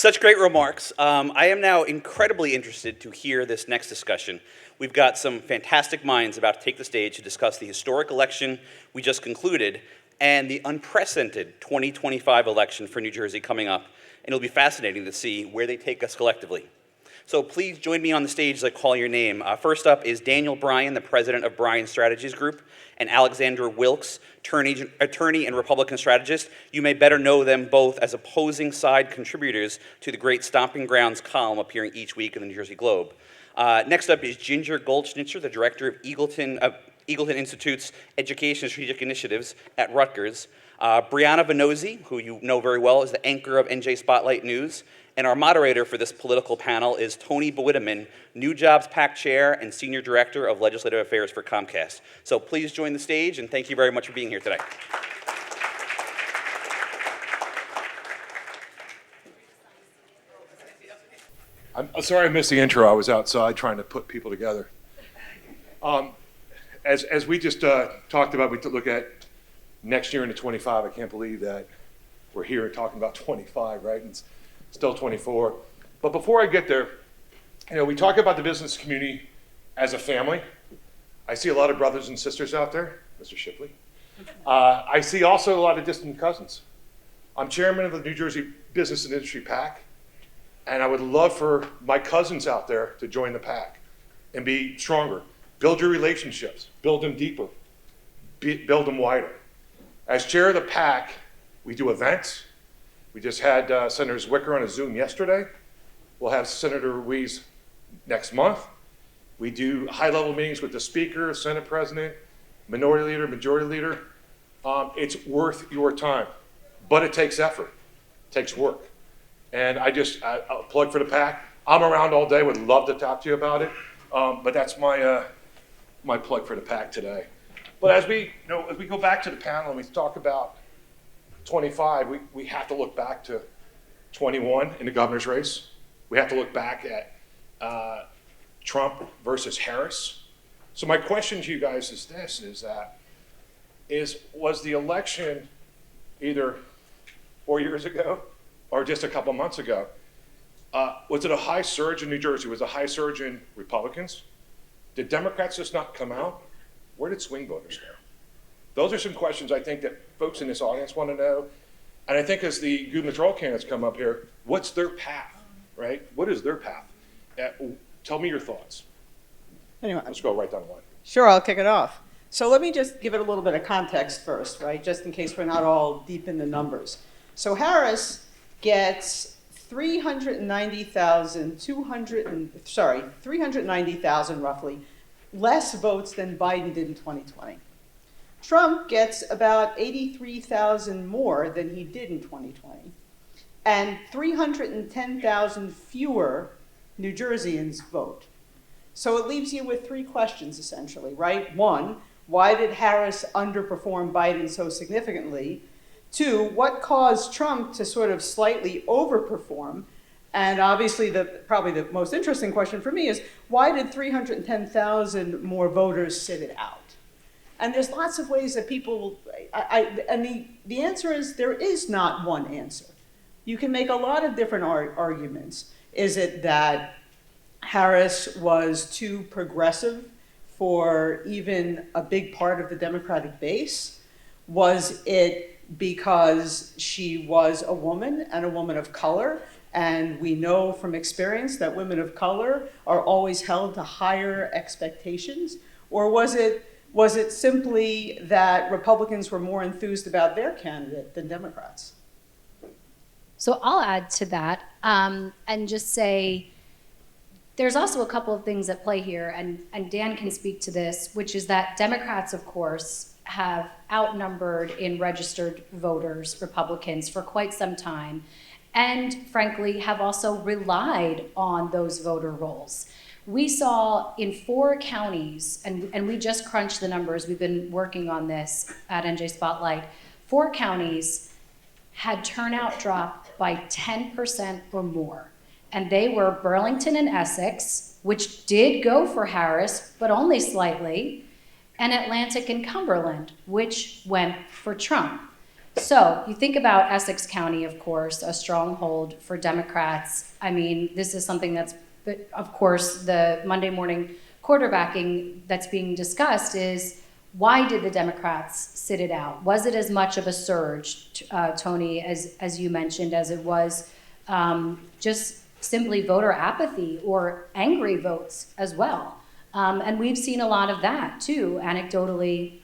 Such great remarks. I am now incredibly interested to hear this next discussion. We've got some fantastic minds about to take the stage to discuss the historic election we just concluded and the unprecedented 2025 election for New Jersey coming up. And it'll be fascinating to see where they take us collectively. So please join me on the stage as I call your name. First up is Daniel Bryan, the president of Bryan Strategies Group, and Alexandra Wilkes, attorney and Republican strategist. You may better know them both as opposing side contributors to the great Stomping Grounds column appearing each week in the New Jersey Globe. Next up is Ginger Gold Schnitzer, the director of Eagleton Institute's Education and Strategic Initiatives at Rutgers. Briana Vannozzi, who you know very well, is the anchor of NJ Spotlight News. And our moderator for this political panel is Tony Bawidamann, New Jobs PAC Chair and Senior Director of Legislative Affairs for Comcast. So please join the stage, and thank you very much for being here today. I'm sorry I missed the intro. I was outside trying to put people together. As we just talked about, we look at next year into 25. I can't believe that we're here talking about 25, right? And it's still 24. But before I get there, we talk about the business community as a family. I see a lot of brothers and sisters out there, Mr. Shipley. I see also a lot of distant cousins. I'm chairman of the New Jersey Business and Industry PAC, and I would love for my cousins out there to join the PAC and be stronger. Build your relationships, build them deeper, build them wider. As chair of the PAC, we do events. We just had Senator Zwicker on a Zoom yesterday. We'll have Senator Ruiz next month. We do high-level meetings with the Speaker, Senate President, Minority Leader, Majority Leader. It's worth your time, but it takes effort, it takes work. And I'll plug for the PAC. I'm around all day, would love to talk to you about it, but that's my plug for the PAC today. But as we go back to the panel and we talk about 25, we have to look back to 21 in the governor's race. We have to look back at Trump versus Harris. So my question to you guys is this, was the election either 4 years ago or just a couple months ago, was it a high surge in New Jersey? Was it a high surge in Republicans? Did Democrats just not come out? Where did swing voters go? Those are some questions I think that folks in this audience want to know. And I think as the gubernatorial candidates come up here, what's their path, right? What is their path? Tell me your thoughts. Anyway, let's go right down the line. Sure, I'll kick it off. So let me just give it a little bit of context first, right? Just in case we're not all deep in the numbers. So Harris gets 390,000 roughly less votes than Biden did in 2020. Trump gets about 83,000 more than he did in 2020, and 310,000 fewer New Jerseyans vote. So it leaves you with three questions, essentially, right? One, why did Harris underperform Biden so significantly? Two, what caused Trump to sort of slightly overperform? And obviously, probably the most interesting question for me is, why did 310,000 more voters sit it out? And there's lots of ways that people, and the answer is there is not one answer. You can make a lot of different arguments. Is it that Harris was too progressive for even a big part of the Democratic base? Was it because she was a woman and a woman of color? And we know from experience that women of color are always held to higher expectations? Or was it simply that Republicans were more enthused about their candidate than Democrats? So I'll add to that and just say there's also a couple of things at play here, and Dan can speak to this, which is that Democrats, of course, have outnumbered in registered voters Republicans for quite some time, and frankly have also relied on those voter rolls. We saw in 4 counties, and we just crunched the numbers, we've been working on this at NJ Spotlight, 4 counties had turnout drop by 10% or more. And they were Burlington and Essex, which did go for Harris, but only slightly, and Atlantic and Cumberland, which went for Trump. So you think about Essex County, of course, a stronghold for Democrats. I mean, this is something that's, of course, the Monday morning quarterbacking that's being discussed is, why did the Democrats sit it out? Was it as much of a surge, Tony, as you mentioned, as it was just simply voter apathy or angry votes as well? And we've seen a lot of that too, anecdotally,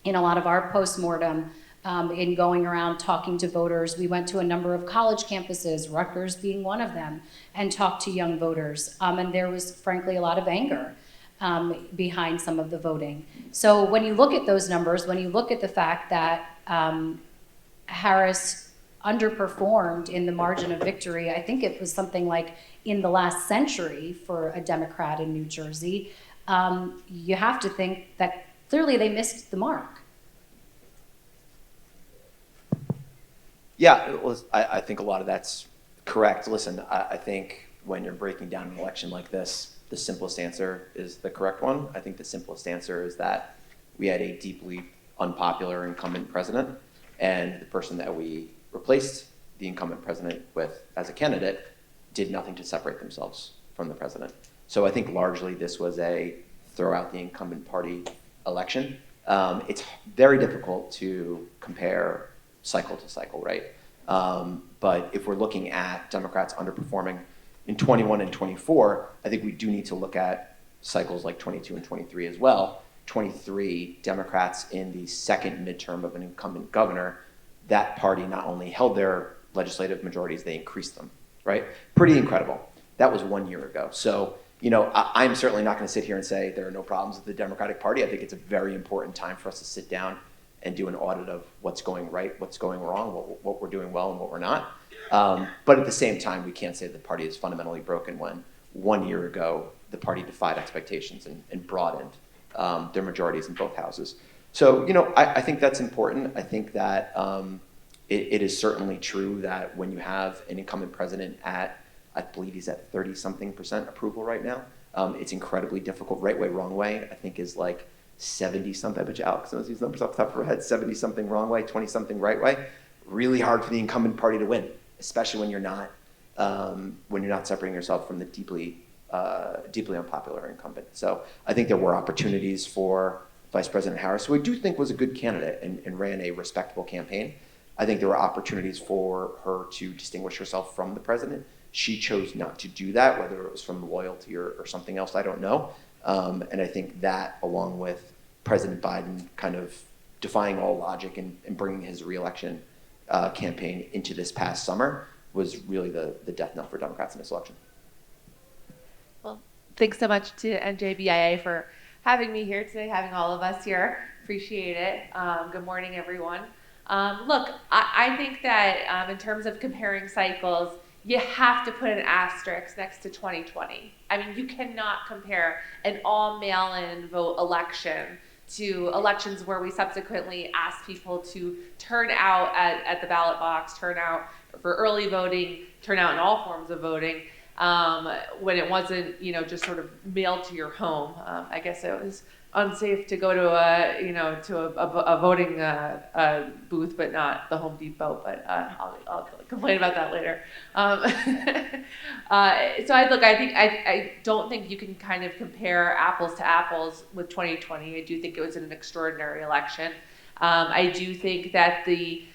in a lot of our postmortem, in going around talking to voters. We went to a number of college campuses, Rutgers being one of them, and talked to young voters. And there was, frankly, a lot of anger behind some of the voting. So when you look at those numbers, when you look at the fact that Harris underperformed in the margin of victory, I think it was something like in the last century for a Democrat in New Jersey, you have to think that clearly they missed the mark. Yeah, well, I think a lot of that's correct. Listen, I think when you're breaking down an election like this, the simplest answer is the correct one. I think the simplest answer is that we had a deeply unpopular incumbent president, and the person that we replaced the incumbent president with as a candidate did nothing to separate themselves from the president. So I think largely this was a throw out the incumbent party election. It's very difficult to compare cycle to cycle, right? But if we're looking at Democrats underperforming in 21 and 24, I think we do need to look at cycles like 22 and 23 as well. 23, Democrats in the second midterm of an incumbent governor, that party not only held their legislative majorities, they increased them, right? Pretty incredible. That was 1 year ago. So, I'm certainly not going to sit here and say there are no problems with the Democratic Party. I think it's a very important time for us to sit down and do an audit of what's going right, what's going wrong, what we're doing well and what we're not. But at the same time, we can't say the party is fundamentally broken when 1 year ago, the party defied expectations and broadened their majorities in both houses. So, I think that's important. I think that it is certainly true that when you have an incumbent president I believe he's at 30-something% approval right now, it's incredibly difficult. Right way, wrong way, I think is like 70-something, I bet you Alex knows these numbers off the top of her head, 70-something wrong way, 20-something right way. Really hard for the incumbent party to win, especially when you're not separating yourself from the deeply unpopular incumbent. So I think there were opportunities for Vice President Harris, who I do think was a good candidate and ran a respectable campaign. I think there were opportunities for her to distinguish herself from the president. She chose not to do that, whether it was from loyalty or something else, I don't know. And I think that, along with President Biden kind of defying all logic and bringing his reelection campaign into this past summer, was really the death knell for Democrats in this election. Well, thanks so much to NJBIA for having me here today, having all of us here. Appreciate it. Good morning, everyone. Look, I think that in terms of comparing cycles, you have to put an asterisk next to 2020. I mean, you cannot compare an all mail-in vote election to elections where we subsequently asked people to turn out at the ballot box, turn out for early voting, turn out in all forms of voting, when it wasn't, just sort of mailed to your home. I guess it was unsafe to go to a voting booth, but not the Home Depot. But I'll complain about that later. I don't think you can kind of compare apples to apples with 2020. I do think it was an extraordinary election. I do think that the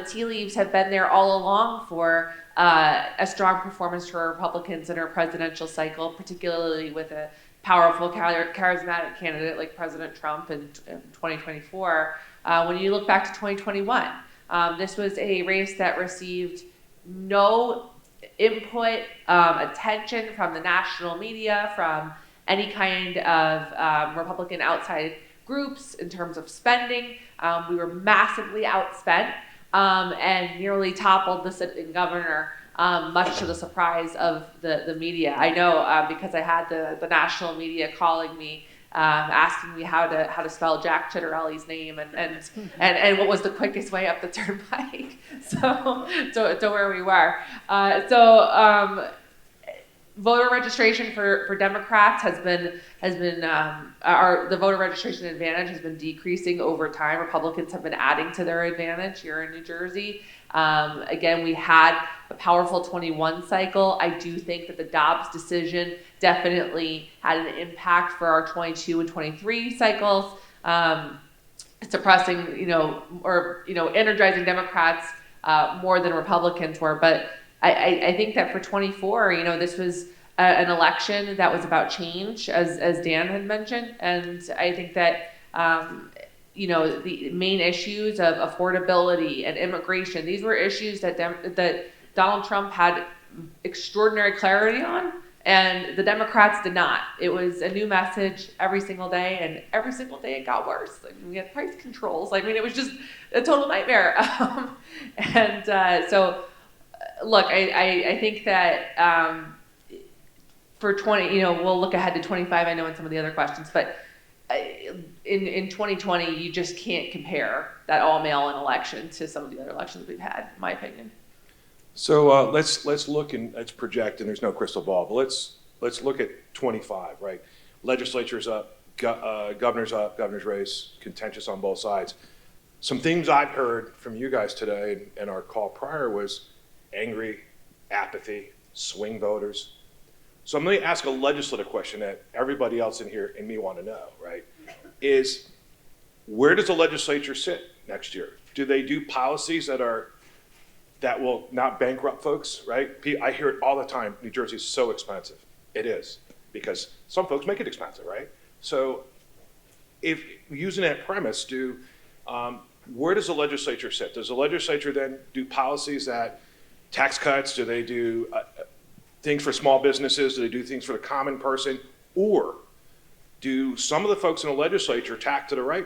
tea leaves have been there all along for a strong performance for Republicans in our presidential cycle, particularly with a powerful, charismatic candidate like President Trump in 2024. When you look back to 2021, this was a race that received no input, attention from the national media, from any kind of Republican outside groups in terms of spending. We were massively outspent and nearly toppled the sitting governor, much to the surprise of the media. I know because I had the national media calling me, asking me how to spell Jack Chitterelli's name and what was the quickest way up the turnpike. So where we were. voter registration for Democrats the voter registration advantage has been decreasing over time. Republicans have been adding to their advantage here in New Jersey. Again, we had a powerful 21 cycle. I do think that the Dobbs decision definitely had an impact for our 22 and 23 cycles, suppressing, energizing Democrats more than Republicans were. But I think that for 24, this was an election that was about change, as Dan had mentioned, and I think that the main issues of affordability and immigration, these were issues that Donald Trump had extraordinary clarity on, and the Democrats did not. It was a new message every single day, and every single day it got worse. We had price controls. It was just a total nightmare. So, look, I think that for 20, we'll look ahead to 25. I know in some of the other questions, but in 2020, you just can't compare that all mail-in election to some of the other elections we've had, in my opinion. So let's look and let's project, and there's no crystal ball, but let's look at 25, right? Legislature's up, governor's race, contentious on both sides. Some things I've heard from you guys today and our call prior was angry, apathy, swing voters. So I'm going to ask a legislative question that everybody else in here and me want to know, right? Is where does the legislature sit next year? Do they do policies that will not bankrupt folks, right? I hear it all the time. New Jersey is so expensive. It is, because some folks make it expensive, right? So if using that premise, where does the legislature sit? Does the legislature then do policies that tax cuts? Do they do things for small businesses? Do they do things for the common person? Or do some of the folks in the legislature tack to the right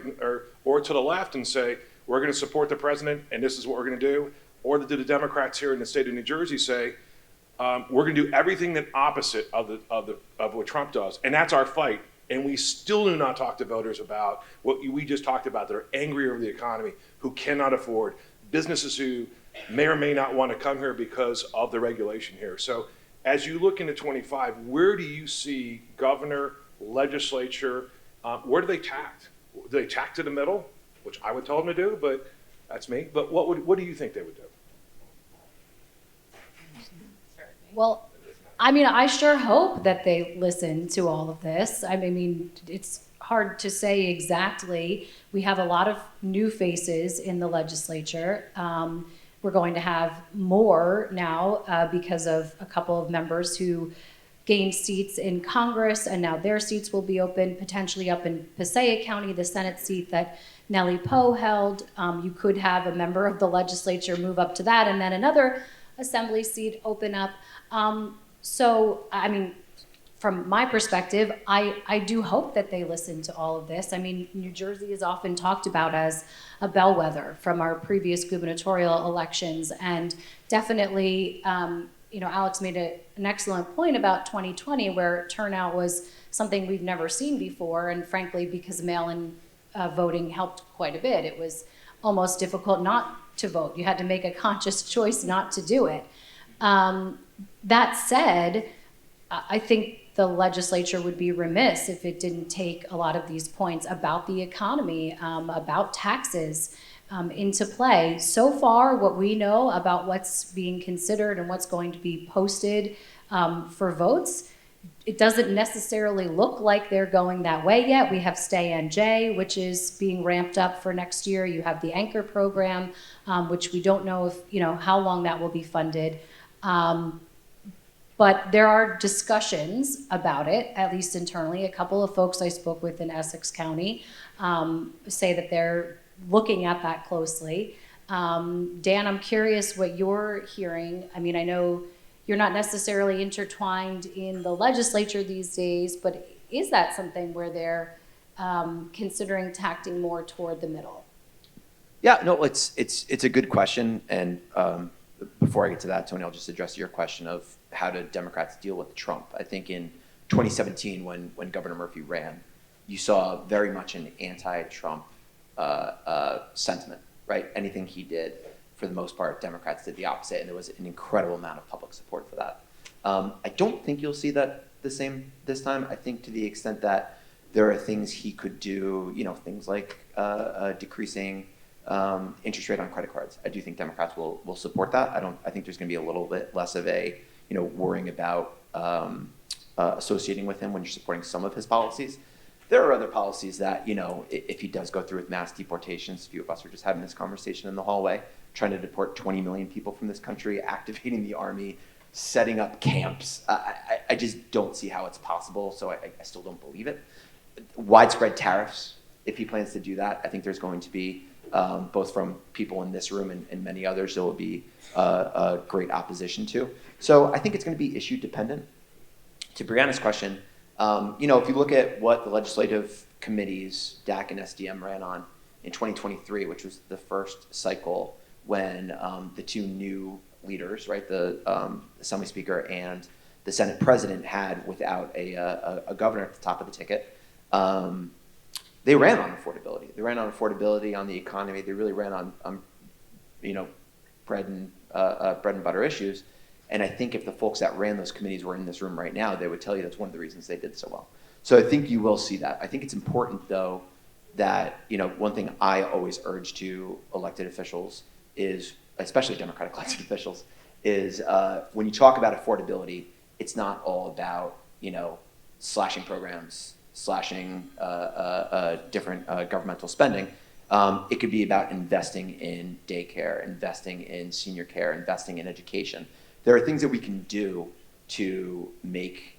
or to the left and say, we're going to support the president and this is what we're going to do? Or do the Democrats here in the state of New Jersey say, we're going to do everything the opposite of what Trump does, and that's our fight. And we still do not talk to voters about what we just talked about, that are angry over the economy, who cannot afford, businesses who may or may not want to come here because of the regulation here. So as you look into 25, where do you see governor, legislature, where do they tact? Do they tact to the middle, which I would tell them to do, but that's me. But what do you think they would do? Well, I sure hope that they listen to all of this. It's hard to say exactly. We have a lot of new faces in the legislature. We're going to have more now because of a couple of members who gained seats in Congress, and now their seats will be open, potentially up in Passaic County, the Senate seat that Nellie Poe held. You could have a member of the legislature move up to that, and then another assembly seat open up. From my perspective, I do hope that they listen to all of this. New Jersey is often talked about as a bellwether from our previous gubernatorial elections, and definitely, Alex made an excellent point about 2020, where turnout was something we've never seen before, and frankly, because mail-in voting helped quite a bit. It was almost difficult not to vote. You had to make a conscious choice not to do it. That said, I think the legislature would be remiss if it didn't take a lot of these points about the economy, about taxes into play. So far, what we know about what's being considered and what's going to be posted for votes, it doesn't necessarily look like they're going that way yet. We have Stay NJ, which is being ramped up for next year. You have the Anchor program, which we don't know how long that will be funded. But there are discussions about it, at least internally. A couple of folks I spoke with in Essex County say that they're looking at that closely. Dan, I'm curious what you're hearing. I know you're not necessarily intertwined in the legislature these days, but is that something where they're considering tacting more toward the middle? Yeah, no, it's a good question. And before I get to that, Tony, I'll just address your question of how do Democrats deal with Trump. I think in 2017, when Governor Murphy ran, you saw very much an anti-Trump sentiment, right? Anything he did, for the most part, Democrats did the opposite, and there was an incredible amount of public support for that. I don't think you'll see that the same this time. I think to the extent that there are things he could do, things like decreasing interest rate on credit cards. I do think Democrats will support that. I think there's going to be a little bit less of a, worrying about associating with him when you're supporting some of his policies. There are other policies that, if he does go through with mass deportations, a few of us were just having this conversation in the hallway, trying to deport 20 million people from this country, activating the army, setting up camps. I just don't see how it's possible, so I still don't believe it. Widespread tariffs, if he plans to do that, I think there's going to be, both from people in this room and many others, there will be a great opposition to. So I think it's going to be issue dependent. To Briana's question, if you look at what the legislative committees, DAC and SDM, ran on in 2023, which was the first cycle when the two new leaders, right, the Assembly Speaker and the Senate President had without a governor at the top of the ticket, they ran on affordability. They ran on affordability, on the economy. They really ran on bread and butter issues. And I think if the folks that ran those committees were in this room right now, they would tell you that's one of the reasons they did so well. So I think you will see that. I think it's important, though, that, one thing I always urge to elected officials is, especially Democratic elected officials, is when you talk about affordability, it's not all about, slashing programs, slashing different governmental spending. It could be about investing in daycare, investing in senior care, investing in education. There are things that we can do to make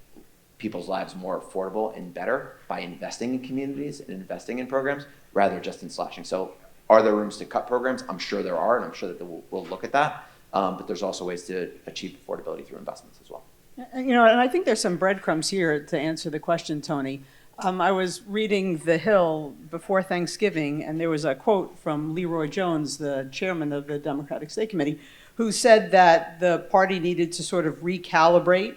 people's lives more affordable and better by investing in communities and investing in programs rather just in slashing. So are there rooms to cut programs? I'm sure there are, and I'm sure that we'll look at that. But there's also ways to achieve affordability through investments as well. And I think there's some breadcrumbs here to answer the question, Tony. I was reading The Hill before Thanksgiving, and there was a quote from Leroy Jones, the chairman of the Democratic State Committee, who said that the party needed to sort of recalibrate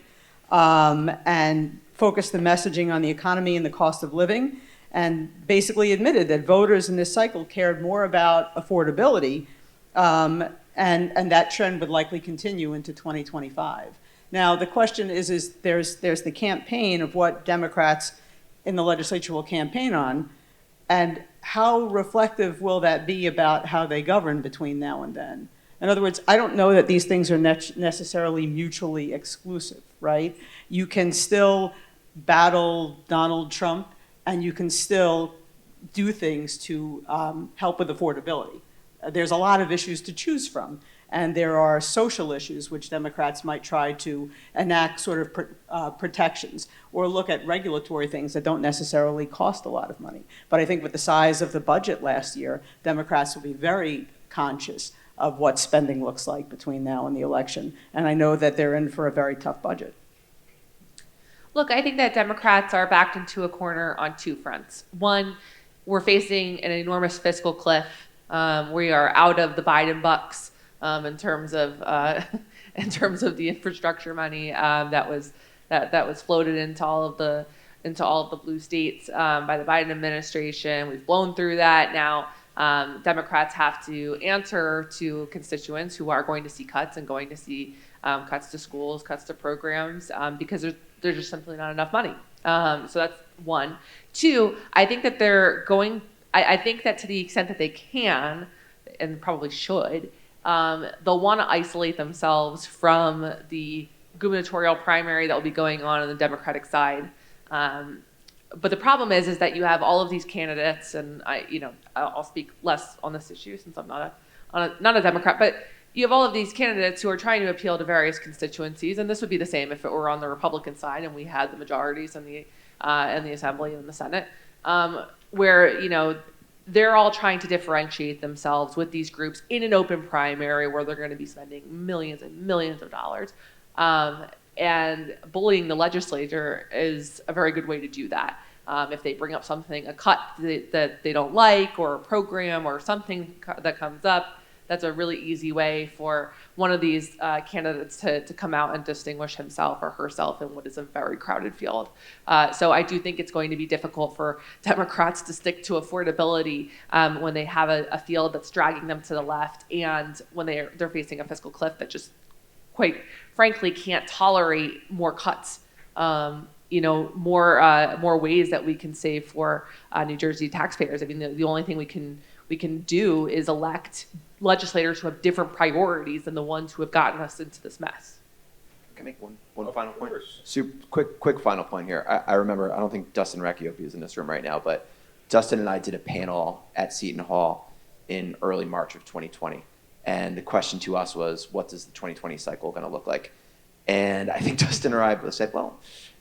and focus the messaging on the economy and the cost of living, and basically admitted that voters in this cycle cared more about affordability, and that trend would likely continue into 2025. Now, the question is there's the campaign of what Democrats in the legislature will campaign on, and how reflective will that be about how they govern between now and then? In other words, I don't know that these things are necessarily mutually exclusive, right? You can still battle Donald Trump, and you can still do things to help with affordability. There's a lot of issues to choose from, and there are social issues which Democrats might try to enact sort of protections or look at regulatory things that don't necessarily cost a lot of money. But I think with the size of the budget last year, Democrats will be very conscious of what spending looks like between now and the election. And I know that they're in for a very tough budget. Look, I think that Democrats are backed into a corner on two fronts. One, we're facing an enormous fiscal cliff. We are out of the Biden bucks in terms of the infrastructure money that was floated into all of the blue states by the Biden administration. We've blown through that now. Democrats have to answer to constituents who are going to see cuts and going to see cuts to schools, cuts to programs, because there's just simply not enough money. So that's one. Two, I think that I think that to the extent that they can, and probably should, they'll want to isolate themselves from the gubernatorial primary that will be going on the Democratic side. But the problem is that you have all of these candidates, and I'll speak less on this issue since I'm not a Democrat, but you have all of these candidates who are trying to appeal to various constituencies, and this would be the same if it were on the Republican side and we had the majorities in the Assembly and the Senate, where they're all trying to differentiate themselves with these groups in an open primary where they're going to be spending millions and millions of dollars. And bullying the legislature is a very good way to do that. If they bring up something, a cut that they don't like, or a program or something that comes up, that's a really easy way for one of these candidates to come out and distinguish himself or herself in what is a very crowded field. So I do think it's going to be difficult for Democrats to stick to affordability when they have a field that's dragging them to the left, and when they're facing a fiscal cliff that just quite frankly can't tolerate more cuts. More ways that we can save for New Jersey taxpayers. I mean, the only thing we can do is elect legislators who have different priorities than the ones who have gotten us into this mess. Can I make one final point? course. Quick final point here. I remember, I don't think Dustin Recchiopi is in this room right now, but Dustin and I did a panel at Seton Hall in early March of 2020. And the question to us was, what does the 2020 cycle going to look like? And I think Dustin and I both said, well,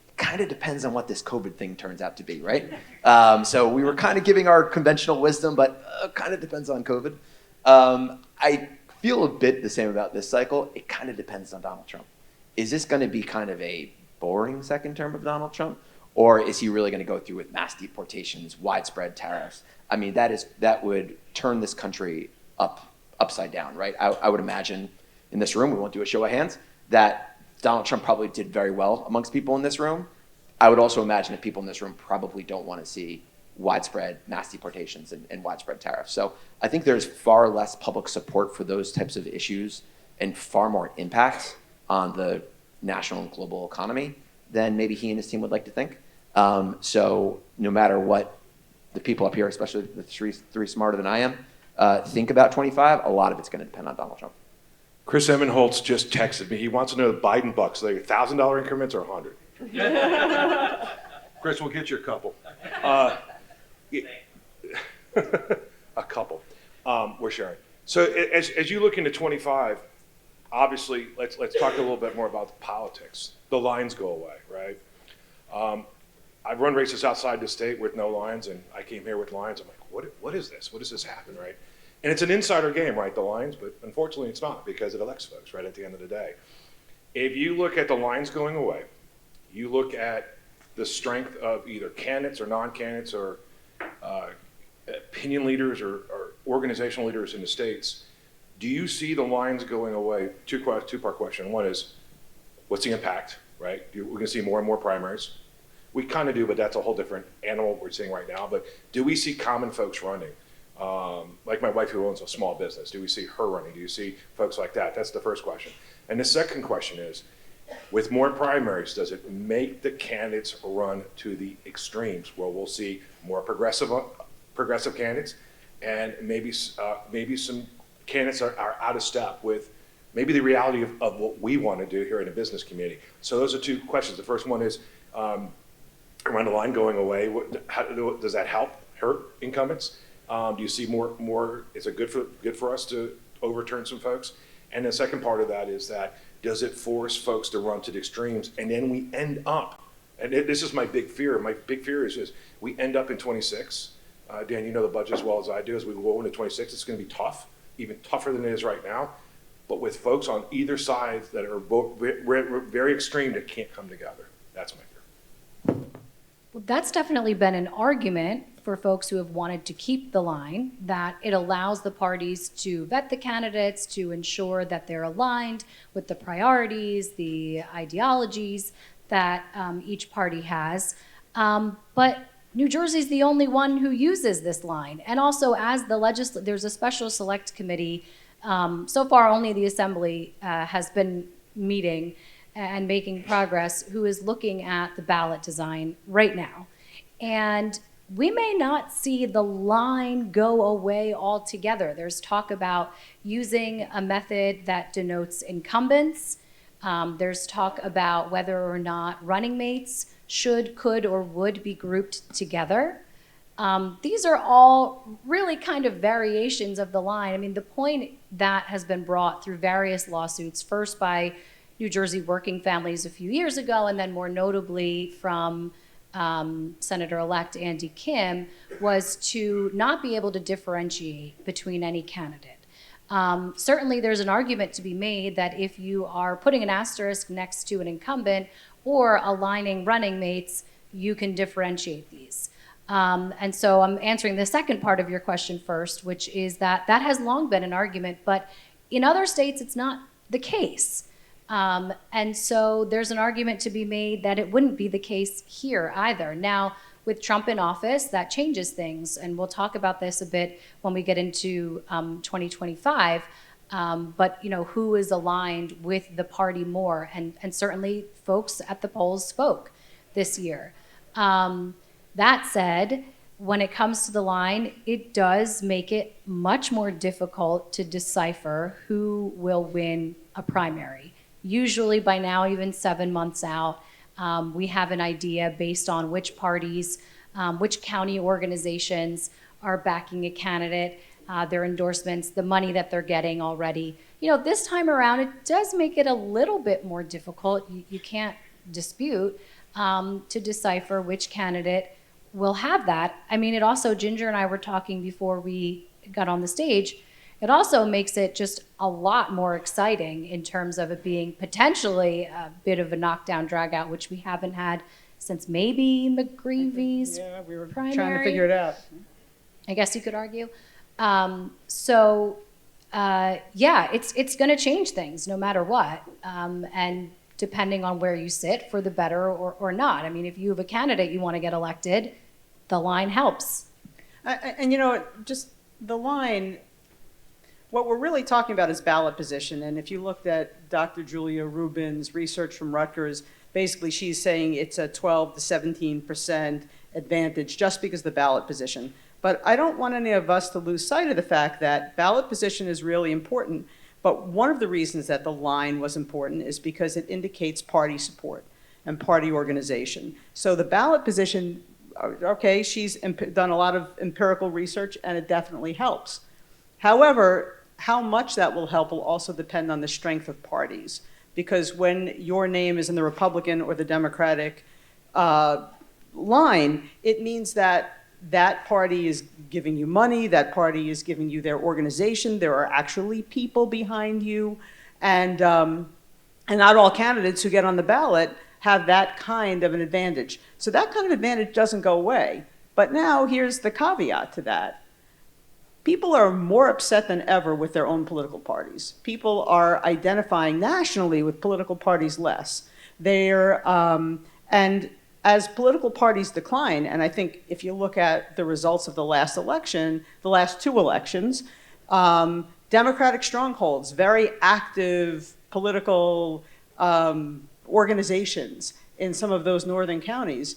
it kind of depends on what this COVID thing turns out to be, right? So we were kind of giving our conventional wisdom, but kind of depends on COVID. I feel a bit the same about this cycle. It kind of depends on Donald Trump. Is this going to be kind of a boring second term of Donald Trump? Or is he really going to go through with mass deportations, widespread tariffs? I mean, that would turn this country upside down, right? I would imagine in this room, we won't do a show of hands, that Donald Trump probably did very well amongst people in this room. I would also imagine that people in this room probably don't want to see widespread mass deportations and widespread tariffs. So I think there's far less public support for those types of issues and far more impact on the national and global economy than maybe he and his team would like to think. So no matter what the people up here, especially the three smarter than I am, think about 25, a lot of it's going to depend on Donald Trump. Chris Emmenholtz just texted me. He wants to know the Biden bucks, like $1,000 increments or 100. Chris, we'll get you a couple. A couple. We're sharing. So as you look into 25, obviously, let's talk a little bit more about the politics. The lines go away, right? I've run races outside the state with no lines, and I came here with lines. I'm like, what is this? What does this happen, right? And it's an insider game, right, the lines, but unfortunately it's not because it elects folks, right, at the end of the day. If you look at the lines going away, you look at the strength of either candidates or non-candidates or opinion leaders or organizational leaders in the states, do you see the lines going away? Two-part question. One is, what's the impact, right? We're going to see more and more primaries. We kind of do, but that's a whole different animal we're seeing right now. But do we see common folks running? Like my wife who owns a small business, do we see her running? Do you see folks like that? That's the first question. And the second question is, with more primaries, does it make the candidates run to the extremes where we'll see more progressive candidates and maybe some candidates are out of step with maybe the reality of what we want to do here in the business community? So those are two questions. The first one is around the line going away. Does that hurt incumbents? Do you see more? Is it good for us to overturn some folks? And the second part of that is that does it force folks to run to the extremes, and then we end up, and this is my big fear. My big fear is we end up in 26. Dan, you know the budget as well as I do. As we go into 26, it's going to be tough, even tougher than it is right now. But with folks on either side that are both very extreme that can't come together. That's my fear. Well, that's definitely been an argument for folks who have wanted to keep the line, that it allows the parties to vet the candidates, to ensure that they're aligned with the priorities, the ideologies that each party has. But New Jersey's the only one who uses this line. And also, as the there's a special select committee. So far, only the Assembly has been meeting and making progress, who is looking at the ballot design right now. And we may not see the line go away altogether. There's talk about using a method that denotes incumbents. There's talk about whether or not running mates should, could, or would be grouped together. These are all really kind of variations of the line. I mean, the point that has been brought through various lawsuits, first by New Jersey working families a few years ago, and then more notably from Senator-elect Andy Kim, was to not be able to differentiate between any candidate. Certainly there's an argument to be made that if you are putting an asterisk next to an incumbent or aligning running mates, you can differentiate these. And so I'm answering the second part of your question first, which is that has long been an argument, but in other states it's not the case. And so there's an argument to be made that it wouldn't be the case here either. Now, with Trump in office, that changes things, and we'll talk about this a bit when we get into 2025. but who is aligned with the party more? And certainly folks at the polls spoke this year. That said, when it comes to the line, it does make it much more difficult to decipher who will win a primary. Usually by now, even 7 months out, we have an idea based on which parties, which county organizations are backing a candidate, their endorsements, the money that they're getting already. This time around, it does make it a little bit more difficult. You can't dispute to decipher which candidate will have that. I mean, it also, Ginger and I were talking before we got on the stage, it also makes it just a lot more exciting in terms of it being potentially a bit of a knockdown drag out, which we haven't had since maybe McGreevy's we were primary. trying to figure it out. I guess you could argue. It's going to change things no matter what. And depending on where you sit, for the better or not. I mean, if you have a candidate you want to get elected, the line helps. And just the line, what we're really talking about is ballot position. And if you looked at Dr. Julia Rubin's research from Rutgers, basically she's saying it's a 12 to 17% advantage just because of the ballot position. But I don't want any of us to lose sight of the fact that ballot position is really important. But one of the reasons that the line was important is because it indicates party support and party organization. So the ballot position, okay, she's done a lot of empirical research and it definitely helps. However, how much that will help will also depend on the strength of parties. Because when your name is in the Republican or the Democratic line, it means that that party is giving you money, that party is giving you their organization, there are actually people behind you, and not all candidates who get on the ballot have that kind of an advantage. So that kind of advantage doesn't go away. But now here's the caveat to that. People are more upset than ever with their own political parties. People are identifying nationally with political parties less. And as political parties decline, and I think if you look at the results of the last election, the last two elections, Democratic strongholds, very active political organizations in some of those northern counties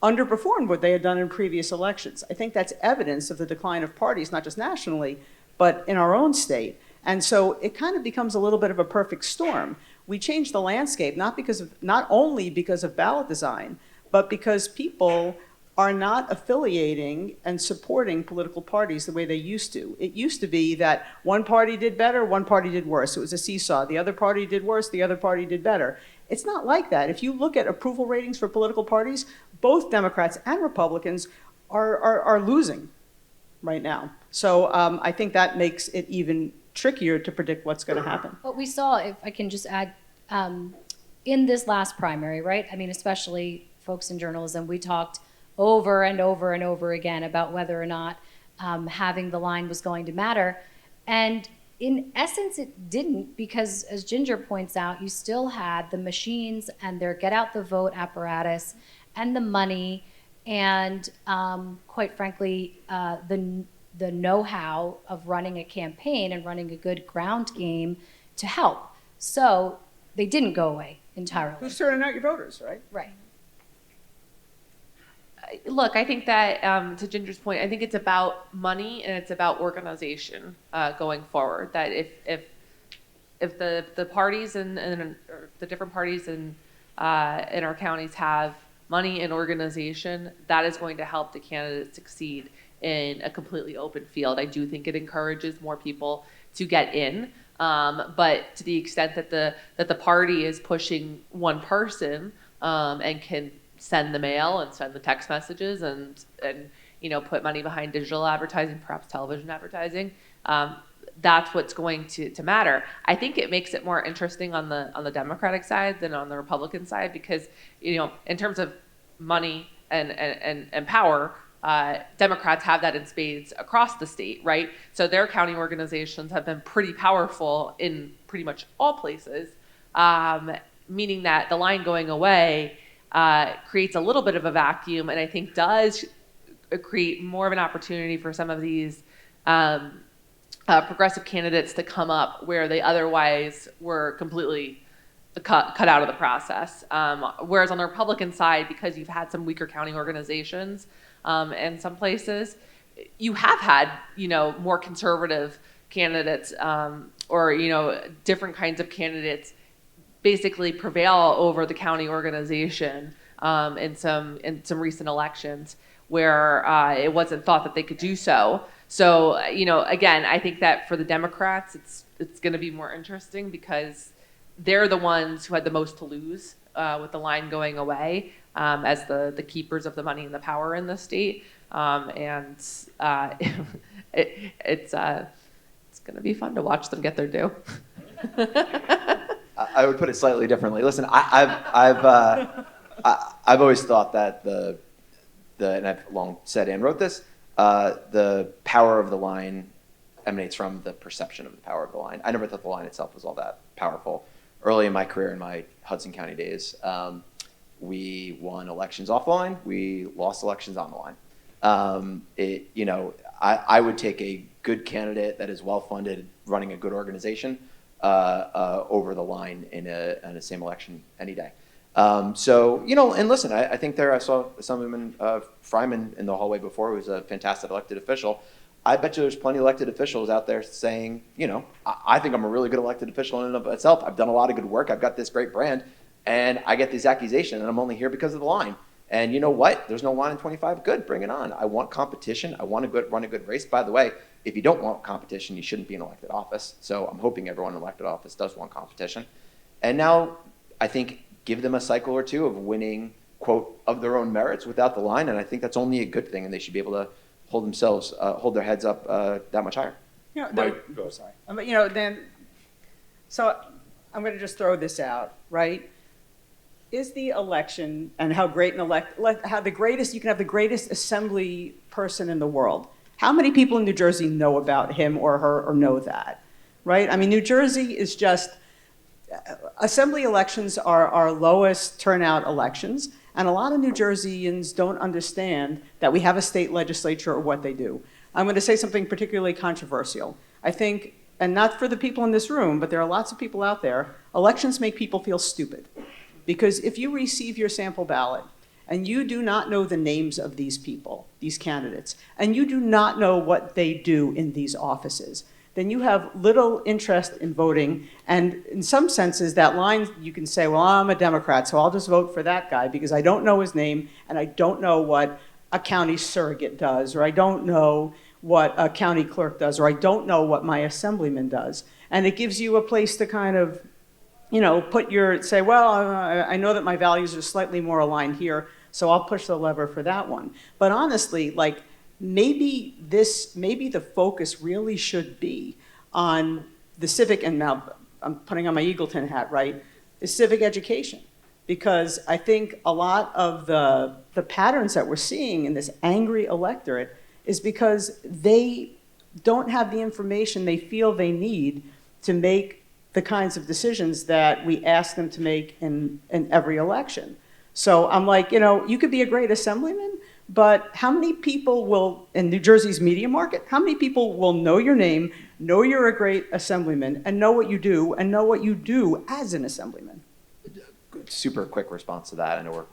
underperformed what they had done in previous elections. I think that's evidence of the decline of parties, not just nationally, but in our own state. And so it kind of becomes a little bit of a perfect storm. We changed the landscape not only because of ballot design, but because people are not affiliating and supporting political parties the way they used to. It used to be that one party did better, one party did worse. It was a seesaw. The other party did worse, the other party did better. It's not like that. If you look at approval ratings for political parties, both Democrats and Republicans are losing right now. So I think that makes it even trickier to predict what's going to happen. What we saw, if I can just add, in this last primary, right? I mean, especially folks in journalism, we talked over and over and over again about whether or not having the line was going to matter. And in essence, it didn't, because as Ginger points out, you still had the machines and their get out the vote apparatus and the money and quite frankly, the know-how of running a campaign and running a good ground game to help. So they didn't go away entirely. Who's turning out your voters, right? Right. Look, I think that to Ginger's point, I think it's about money and it's about organization going forward. That if the parties and the different parties in our counties have money and organization, that is going to help the candidates succeed in a completely open field. I do think it encourages more people to get in, but to the extent that the party is pushing one person and can send the mail and send the text messages and put money behind digital advertising, perhaps television advertising, that's what's going to matter. I think it makes it more interesting on the Democratic side than on the Republican side because in terms of money and power, Democrats have that in spades across the state, right? So their county organizations have been pretty powerful in pretty much all places, meaning that the line going away creates a little bit of a vacuum, and I think does create more of an opportunity for some of these progressive candidates to come up where they otherwise were completely cut out of the process. Whereas on the Republican side, because you've had some weaker county organizations in some places, you have had, more conservative candidates or, different kinds of candidates basically prevail over the county organization in some recent elections where it wasn't thought that they could do so. So, again, I think that for the Democrats, it's going to be more interesting because they're the ones who had the most to lose with the line going away as the keepers of the money and the power in the state. It's going to be fun to watch them get their due. I would put it slightly differently. Listen, I've always thought that and I've long said and wrote this, the power of the line emanates from the perception of the power of the line. I never thought the line itself was all that powerful. Early in my career, in my Hudson County days, we won elections off the line. We lost elections on the line. I would take a good candidate that is well-funded, running a good organization, over the line in a same election any day. And listen, I think I saw Assemblyman Fryman in the hallway before, who was a fantastic elected official. I bet you there's plenty of elected officials out there saying, I think I'm a really good elected official in and of itself. I've done a lot of good work. I've got this great brand, and I get these accusations, and I'm only here because of the line. And you know what? There's no line in 25. Good, bring it on. I want competition. I want to run a good race. By the way, if you don't want competition, you shouldn't be in elected office. So I'm hoping everyone in elected office does want competition. And now I think give them a cycle or two of winning, quote, of their own merits without the line. And I think that's only a good thing. And they should be able to hold their heads up that much higher. Mike, go ahead. Sorry. So I'm going to just throw this out, right? Is the election and how great you can have the greatest assembly person in the world. How many people in New Jersey know about him or her or know that, right? I mean, New Jersey is just, assembly elections are our lowest turnout elections, and a lot of New Jerseyans don't understand that we have a state legislature or what they do. I'm going to say something particularly controversial. I think, and not for the people in this room, but there are lots of people out there, elections make people feel stupid. Because if you receive your sample ballot and you do not know the names of these people, these candidates, and you do not know what they do in these offices, then you have little interest in voting. And in some senses, that line, you can say, well, I'm a Democrat, so I'll just vote for that guy because I don't know his name and I don't know what a county surrogate does, or I don't know what a county clerk does, or I don't know what my assemblyman does. And it gives you a place to kind of say, well, I know that my values are slightly more aligned here, so I'll push the lever for that one. But honestly, maybe the focus really should be on the civic, and now I'm putting on my Eagleton hat, right, is civic education. Because I think a lot of the patterns that we're seeing in this angry electorate is because they don't have the information they feel they need to make the kinds of decisions that we ask them to make in every election. So I'm like, you could be a great assemblyman, but how many people will, in New Jersey's media market, how many people will know your name, know you're a great assemblyman, and know what you do, and know what you do as an assemblyman? Super quick response to that. I know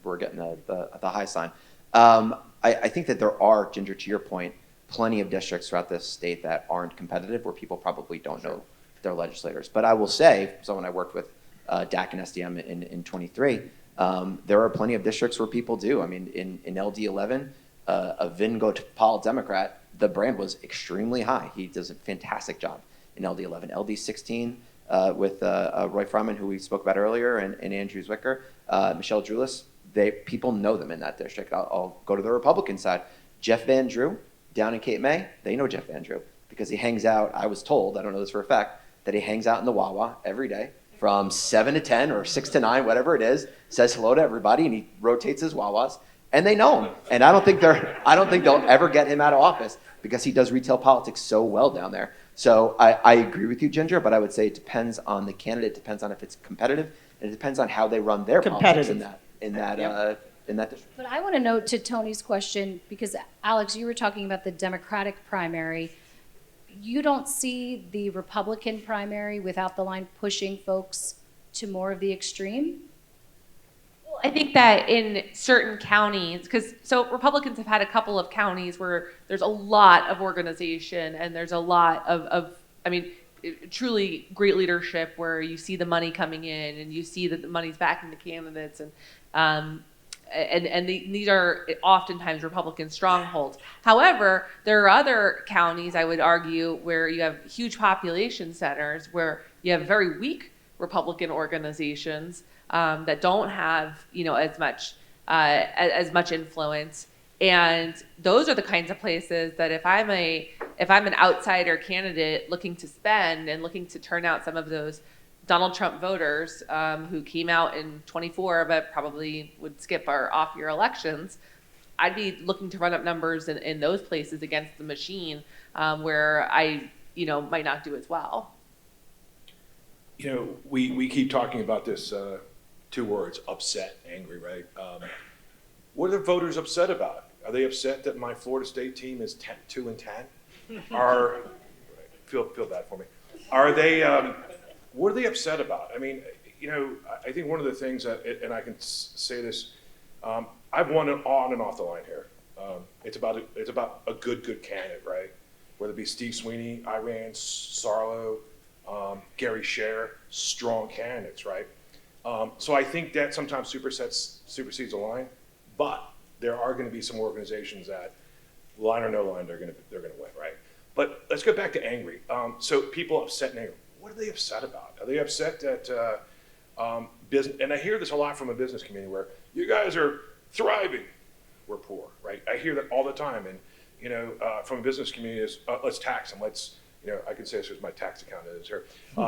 we're getting the high sign. I think that there are, Ginger, to your point, plenty of districts throughout this state that aren't competitive, where people probably don't know their legislators. But I will say, when I worked with DAC and SDM in 23, there are plenty of districts where people do. I mean, in LD 11, a Vingopal Democrat, the brand was extremely high. He does a fantastic job in LD 11. LD 16 with Roy Fryman, who we spoke about earlier, and Andrew Zwicker, Michelle Drulis, people know them in that district. I'll go to the Republican side. Jeff Van Drew down in Cape May, they know Jeff Van Drew because he hangs out, I was told, I don't know this for a fact, that he hangs out in the Wawa every day from 7 to 10 or 6 to 9, whatever it is, says hello to everybody, and he rotates his Wawas, and they know him. And I don't think they'll ever get him out of office because he does retail politics so well down there. So I agree with you, Ginger, but I would say it depends on the candidate, it depends on if it's competitive, and it depends on how they run their politics in that district. But I want to note to Tony's question, because Alex, you were talking about the Democratic primary. you don't see the Republican primary without the line pushing folks to more of the extreme? I think that in certain counties, so Republicans have had a couple of counties where there's a lot of organization and there's a lot of I mean, truly great leadership where you see the money coming in and you see that the money's backing the candidates and these are oftentimes Republican strongholds. However, there are other counties, I would argue, where you have huge population centers where you have very weak Republican organizations that don't have as much influence, and those are the kinds of places that if I'm an outsider candidate looking to spend and looking to turn out some of those Donald Trump voters who came out in 24 but probably would skip our off-year elections, I'd be looking to run up numbers in those places against the machine where I might not do as well. We keep talking about this two words, upset, angry, right? What are the voters upset about? Are they upset that my Florida State team is 2-10? Feel bad for me. Are they? What are they upset about? I mean, I think one of the things that, and I can say this, I've won it on and off the line here. It's about a good candidate, right? Whether it be Steve Sweeney, Iran, Sarlo, Gary Scher, strong candidates, right? So I think that sometimes supersedes a line, but there are going to be some organizations that, line or no line, they're going to win, right? But let's go back to angry. So people upset and angry. What are they upset about? Are they upset that business? And I hear this a lot from a business community where you guys are thriving, we're poor, right? I hear that all the time, and from a business community is let's tax them. Let's I can say this as my tax accountant is here.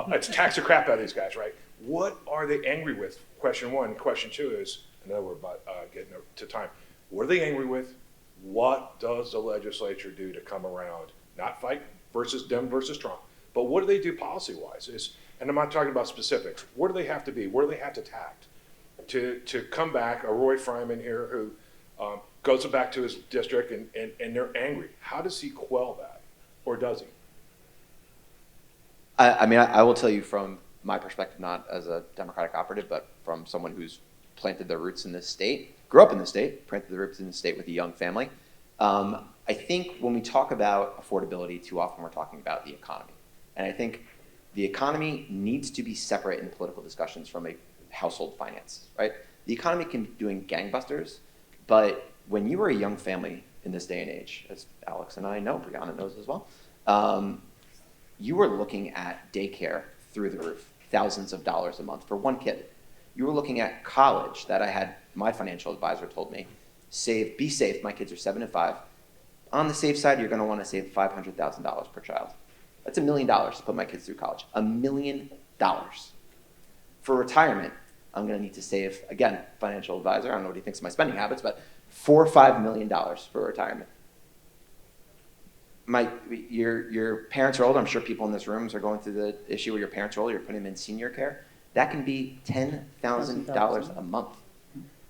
Let's tax the crap out of these guys, right? What are they angry with? Question one. Question two is, I know we're about getting to time. What are they angry with? What does the legislature do to come around? Not fight them versus Trump, but what do they do policy-wise? And I'm not talking about specifics. Where do they have to be? Where do they have to tact to come back? A Roy Fryman here who goes back to his district and they're angry. How does he quell that, or does he? I will tell you from my perspective, not as a Democratic operative, but from someone who's planted their roots in this state, grew up in the state, planted their roots in the state with a young family. I think when we talk about affordability, too often we're talking about the economy. And I think the economy needs to be separate in political discussions from a household finance, right? The economy can be doing gangbusters, but when you are a young family in this day and age, as Alex and I know, Briana knows as well, you are looking at daycare through the roof, thousands of dollars a month for one kid. You were looking at college that I had, my financial advisor told me, be safe, my kids are 7 and 5. On the safe side, you're gonna wanna save $500,000 per child. That's $1 million to put my kids through college. $1 million. For retirement, I'm gonna need to save, again, financial advisor, I don't know what he thinks of my spending habits, but $4 or $5 million for retirement. Your parents are older. I'm sure people in this room are going through the issue where your parents are older, you're putting them in senior care. That can be $10,000 a month.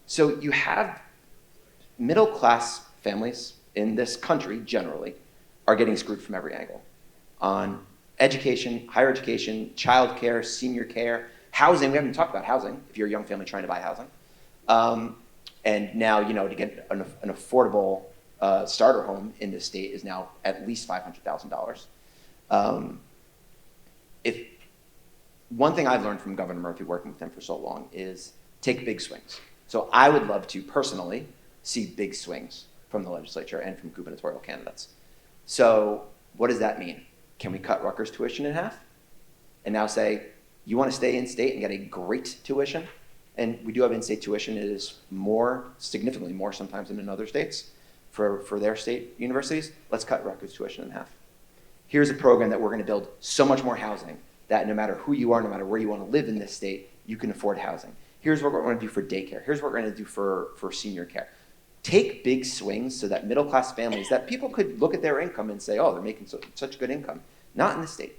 So you have middle-class families in this country generally are getting screwed from every angle on education, higher education, childcare, senior care, housing. We haven't talked about housing if you're a young family trying to buy housing. And now, to get an affordable starter home in this state is now at least $500,000. If one thing I've learned from Governor Murphy working with him for so long is take big swings. So I would love to personally see big swings from the legislature and from gubernatorial candidates. So what does that mean? Can we cut Rutgers tuition in half? And now say, you want to stay in state and get a great tuition? And we do have in-state tuition. It is more, significantly more sometimes than in other states for their state universities. Let's cut Rutgers tuition in half. Here's a program that we're going to build so much more housing that no matter who you are, no matter where you want to live in this state, you can afford housing. Here's what we're going to do for daycare. Here's what we're going to do for senior care. Take big swings so that middle-class families, that people could look at their income and say, oh, they're making such good income. Not in this state.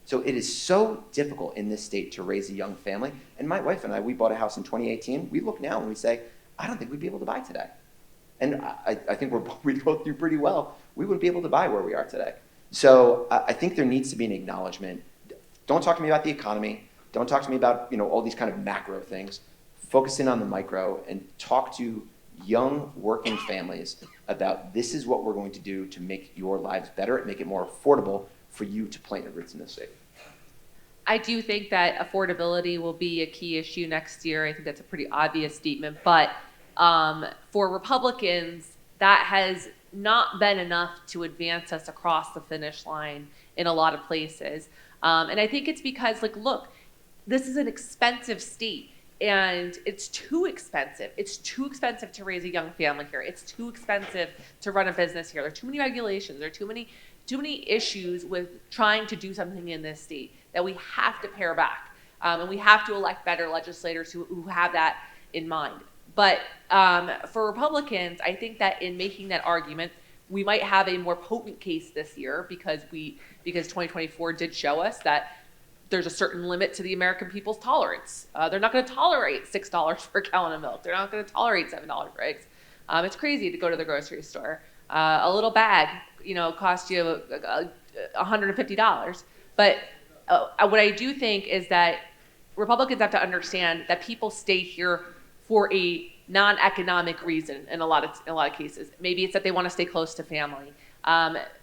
So it is so difficult in this state to raise a young family. And my wife and I, we bought a house in 2018. We look now and we say, I don't think we'd be able to buy today. And I think we'd both do pretty well. We wouldn't be able to buy where we are today. So I think there needs to be an acknowledgement. Don't talk to me about the economy. Don't talk to me about all these kind of macro things. Focus in on the micro and talk to young working families about this is what we're going to do to make your lives better and make it more affordable for you to plant your roots in this state. I do think that affordability will be a key issue next year. I think that's a pretty obvious statement. But for Republicans, that has not been enough to advance us across the finish line in a lot of places. And I think it's because, like, look, this is an expensive state. And it's too expensive. It's too expensive to raise a young family here. It's too expensive to run a business here. There are too many regulations. There are too many issues with trying to do something in this state that we have to pare back. And we have to elect better legislators who have that in mind. But for Republicans, I think that in making that argument, we might have a more potent case this year because 2024 did show us that there's a certain limit to the American people's tolerance. They're not going to tolerate $6 for a gallon of milk. They're not going to tolerate $7 for eggs. It's crazy to go to the grocery store. A little bag, costs you $150. But what I do think is that Republicans have to understand that people stay here for a non-economic reason in a lot of cases. Maybe it's that they want to stay close to family.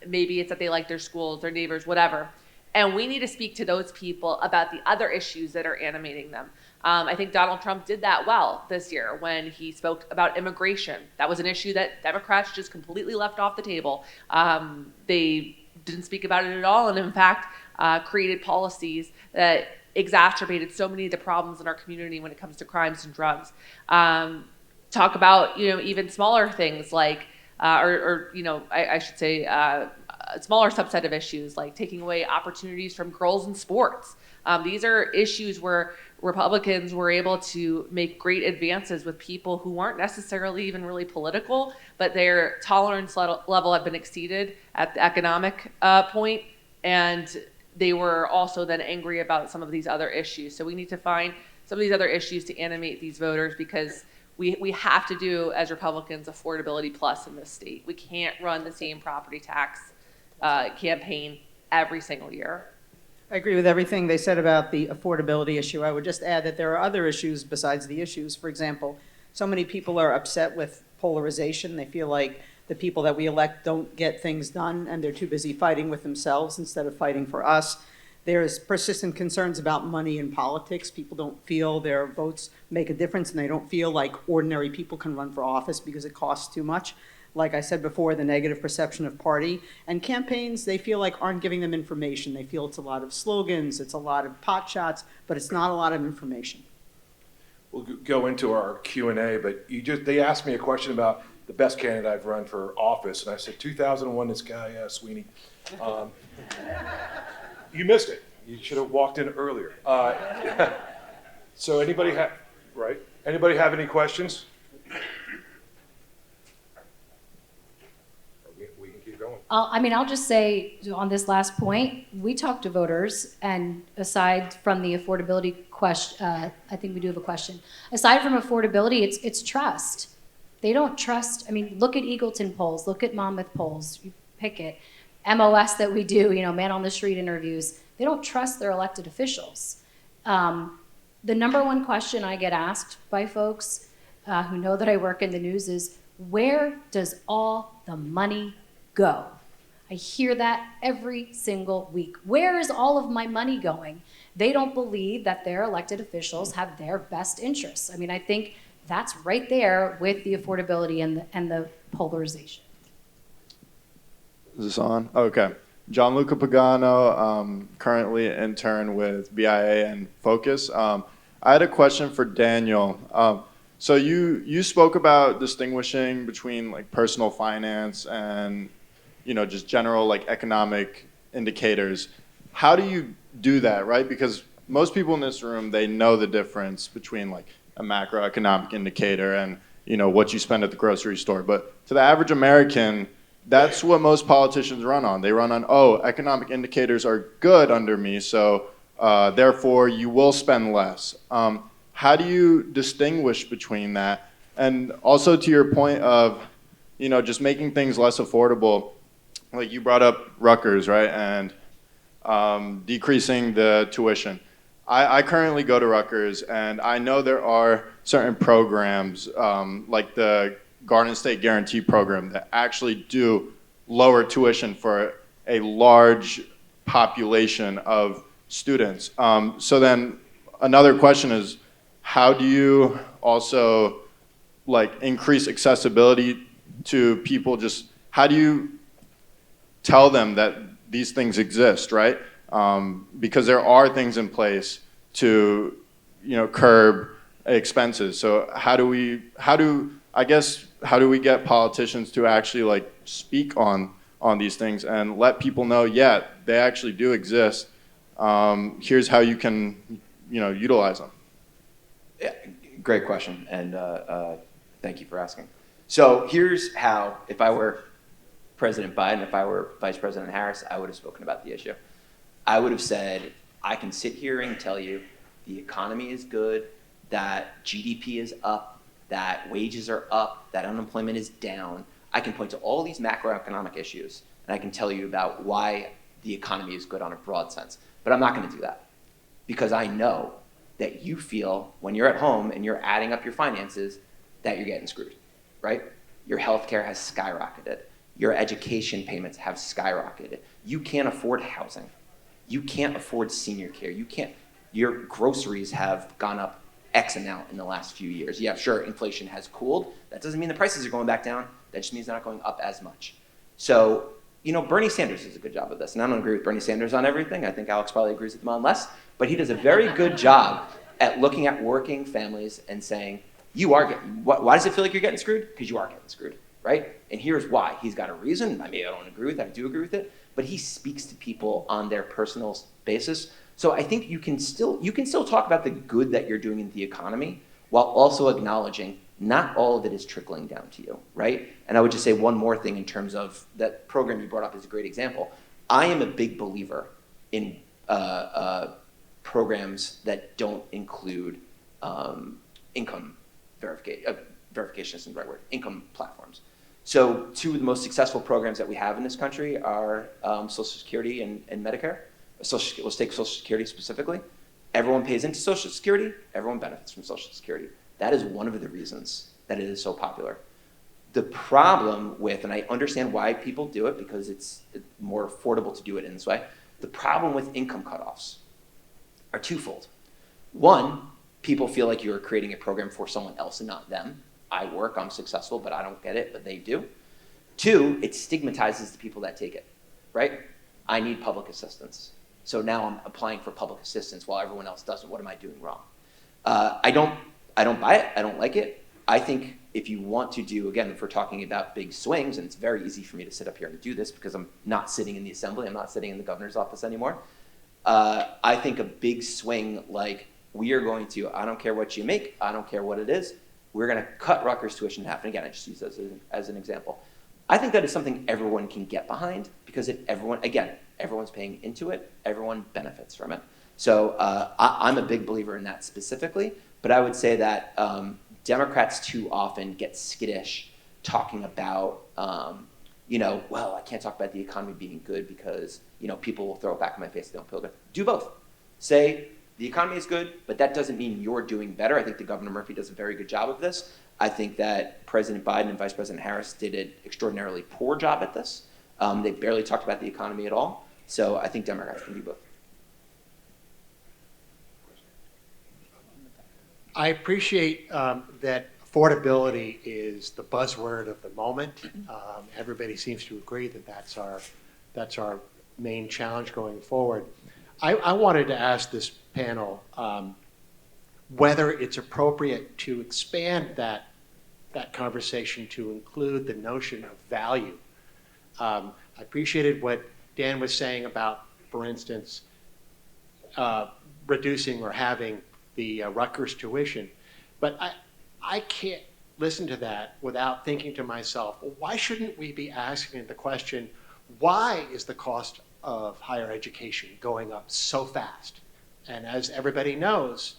Maybe it's that they like their schools, their neighbors, whatever. And we need to speak to those people about the other issues that are animating them. I think Donald Trump did that well this year when he spoke about immigration. That was an issue that Democrats just completely left off the table. They didn't speak about it at all, and in fact, created policies that exacerbated so many of the problems in our community when it comes to crimes and drugs. Talk about even smaller things like, I should say, a smaller subset of issues like taking away opportunities from girls in sports. These are issues where Republicans were able to make great advances with people who aren't necessarily even really political, but their tolerance level had been exceeded at the economic point, and they were also then angry about some of these other issues. So we need to find some of these other issues to animate these voters because we have to do, as Republicans, affordability plus in this state. We can't run the same property tax campaign every single year. I agree with everything they said about the affordability issue. I would just add that there are other issues besides the issues. For example, so many people are upset with polarization. They feel like the people that we elect don't get things done, and they're too busy fighting with themselves instead of fighting for us. There's persistent concerns about money in politics. People don't feel their votes make a difference, and they don't feel like ordinary people can run for office because it costs too much. Like I said before, the negative perception of party. And campaigns, they feel like aren't giving them information. They feel it's a lot of slogans, it's a lot of pot shots, but it's not a lot of information. We'll go into our Q&A, but they asked me a question about the best candidate I've run for office, and I said 2001, this guy, Sweeney. You missed it. You should have walked in earlier. So anybody have any questions? We can keep going. I'll just say on this last point, we talked to voters, and aside from the affordability question, I think we do have a question. Aside from affordability, it's trust. They don't trust. Look at Eagleton polls, look at Monmouth polls, you pick it. MOS that we do, man on the street interviews, they don't trust their elected officials. The number one question I get asked by folks who know that I work in the news is, where does all the money go? I hear that every single week. Where is all of my money going? They don't believe that their elected officials have their best interests. I think that's right there with the affordability and the polarization. Is this on? Okay. Gianluca Pagano, currently an intern with BIA and Focus. I had a question for Daniel. So you spoke about distinguishing between like personal finance and just general like economic indicators. How do you do that, right? Because most people in this room, they know the difference between like a macroeconomic indicator and what you spend at the grocery store. But to the average American, that's what most politicians run on. They run on, economic indicators are good under me, so therefore you will spend less. How do you distinguish between that? And also to your point of, just making things less affordable, like you brought up Rutgers, right? And decreasing the tuition. I currently go to Rutgers, and I know there are certain programs, like the Garden State Guarantee Program, that actually do lower tuition for a large population of students. So then another question is, how do you also like increase accessibility to people? Just how do you tell them that these things exist, right? Because there are things in place to, curb expenses. So how do we get politicians to actually like speak on these things and let people know, yeah, they actually do exist. Here's how you can, utilize them. Yeah, great question, and thank you for asking. So here's how, if I were President Biden, if I were Vice President Harris, I would have spoken about the issue. I would have said, I can sit here and tell you the economy is good, that GDP is up, that wages are up, that unemployment is down. I can point to all these macroeconomic issues, and I can tell you about why the economy is good on a broad sense. But I'm not going to do that, because I know that you feel when you're at home and you're adding up your finances that you're getting screwed, right? Your healthcare has skyrocketed. Your education payments have skyrocketed. You can't afford housing. You can't afford senior care. Your groceries have gone up X amount in the last few years. Yeah, sure, inflation has cooled. That doesn't mean the prices are going back down. That just means they're not going up as much. So, Bernie Sanders does a good job of this. And I don't agree with Bernie Sanders on everything. I think Alex probably agrees with him on less. But he does a very good job at looking at working families and saying, why does it feel like you're getting screwed? Because you are getting screwed, right? And here's why. He's got a reason. I don't agree with it. I do agree with it. But he speaks to people on their personal basis. So I think you can still talk about the good that you're doing in the economy while also acknowledging not all of it is trickling down to you, right? And I would just say one more thing in terms of that program you brought up is a great example. I am a big believer in programs that don't include income verification isn't the right word, income platforms. So two of the most successful programs that we have in this country are Social Security and Medicare. Let's take Social Security specifically. Everyone pays into Social Security, everyone benefits from Social Security. That is one of the reasons that it is so popular. The problem with, and I understand why people do it because it's more affordable to do it in this way, the problem with income cutoffs are twofold. One, people feel like you're creating a program for someone else and not them. I work, I'm successful, but I don't get it, but they do. Two, it stigmatizes the people that take it, right? I need public assistance. So now I'm applying for public assistance while everyone else doesn't. What am I doing wrong? I don't buy it. I don't like it. I think if you want to do, again, if we're talking about big swings, and it's very easy for me to sit up here and do this because I'm not sitting in the assembly, I'm not sitting in the governor's office anymore. I think a big swing like we are going to, I don't care what you make, I don't care what it is, we're going to cut Rutgers tuition in half. And again, I just use this as an example. I think that is something everyone can get behind because everyone's paying into it, everyone benefits from it. So I'm a big believer in that specifically, but I would say that Democrats too often get skittish talking about, well, I can't talk about the economy being good because, people will throw it back in my face if they don't feel good. Do both. Say the economy is good, but that doesn't mean you're doing better. I think that Governor Murphy does a very good job of this. I think that President Biden and Vice President Harris did an extraordinarily poor job at this. They barely talked about the economy at all. So I think Democrats can do both. I appreciate that affordability is the buzzword of the moment. Everybody seems to agree that that's our main challenge going forward. I wanted to ask this panel whether it's appropriate to expand that conversation to include the notion of value. I appreciated what Dan was saying about, for instance, reducing or having the Rutgers tuition, but I can't listen to that without thinking to myself, well, why shouldn't we be asking the question, why is the cost of higher education going up so fast? And as everybody knows,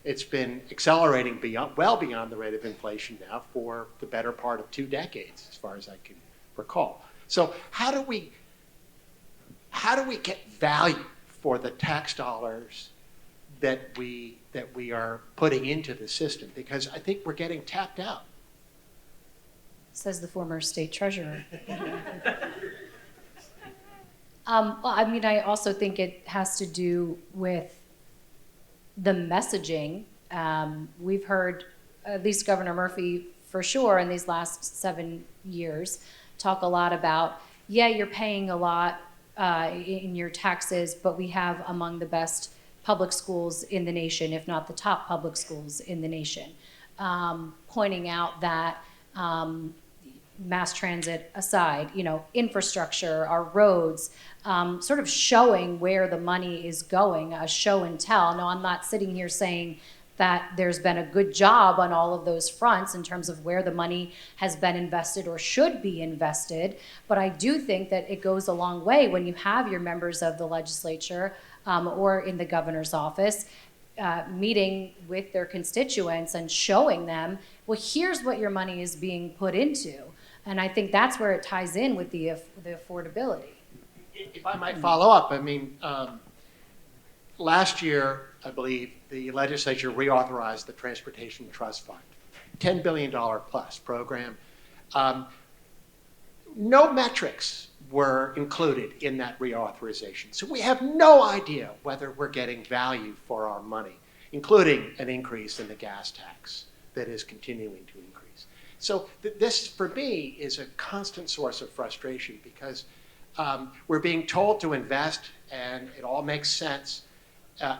it's been accelerating well beyond the rate of inflation now for the better part of 2 decades, as far as I can recall. So how do we how do we get value for the tax dollars that we are putting into the system? Because I think we're getting tapped out. Says the former state treasurer. Well, I mean, I also think it has to do with the messaging. We've heard, at least Governor Murphy for sure in these last 7 years, talk a lot about, yeah, you're paying a lot in your taxes, but we have among the best public schools in the nation, if not the top public schools in the nation. Pointing out that mass transit aside, infrastructure, our roads, sort of showing where the money is going, a show and tell. No, I'm not sitting here saying that there's been a good job on all of those fronts in terms of where the money has been invested or should be invested, but I do think that it goes a long way when you have your members of the legislature or in the governor's office meeting with their constituents and showing them, well, here's what your money is being put into. And I think that's where it ties in with the affordability. If I might follow up, I mean, last year, I believe, the legislature reauthorized the Transportation Trust Fund, $10 billion plus program. No metrics were included in that reauthorization. So we have no idea whether we're getting value for our money, including an increase in the gas tax that is continuing to increase. So this, for me, is a constant source of frustration because we're being told to invest and it all makes sense,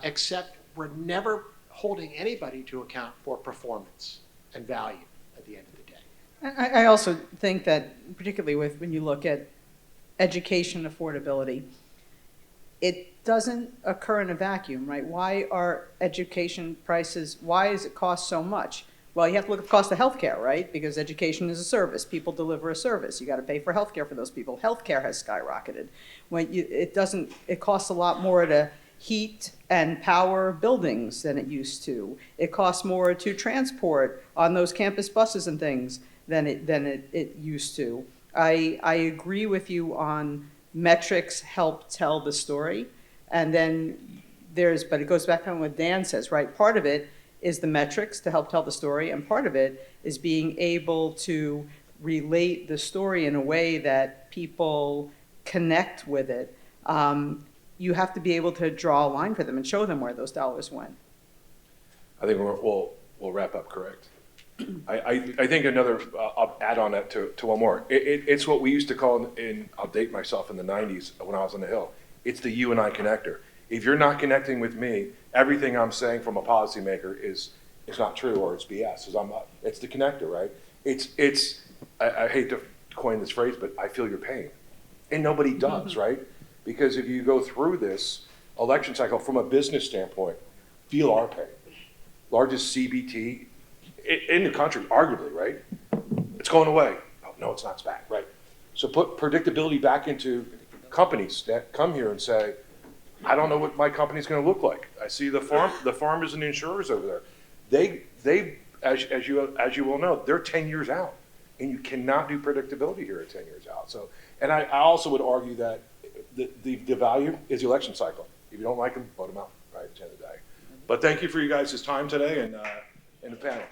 except we're never holding anybody to account for performance and value at the end of the day. I also think that, particularly when you look at education affordability, it doesn't occur in a vacuum, right? Why are education prices, why does it cost so much? Well, you have to look at the cost of healthcare, right? Because education is a service. People deliver a service. You got to pay for healthcare for those people. Healthcare has skyrocketed. It costs a lot more to heat and power buildings than it used to. It costs more to transport on those campus buses and things than it used to. I agree with you on metrics help tell the story. And then but it goes back to what Dan says, right? Part of it is the metrics to help tell the story, and part of it is being able to relate the story in a way that people connect with it. You have to be able to draw a line for them and show them where those dollars went. I think we'll wrap up, correct? I think another, I'll add on that to one more. It's what we used to call, I'll date myself, in the 90s when I was on the Hill. It's the you and I connector. If you're not connecting with me, everything I'm saying from a policymaker is not true or it's BS. It's the connector, right? I hate to coin this phrase, but I feel your pain. And nobody does, right? Because if you go through this election cycle from a business standpoint, feel our pain. Largest CBT in the country, arguably, right? It's going away. Oh, no, it's not. It's back, right? So put predictability back into companies that come here and say, I don't know what my company's going to look like. I see the farmers and the insurers over there. They, as you well know, they're 10 years out, and you cannot do predictability here at 10 years out. So, and I also would argue that the value is the election cycle. If you don't like them, vote them out, right, at the end of the day. But thank you for you guys' time today and the panel.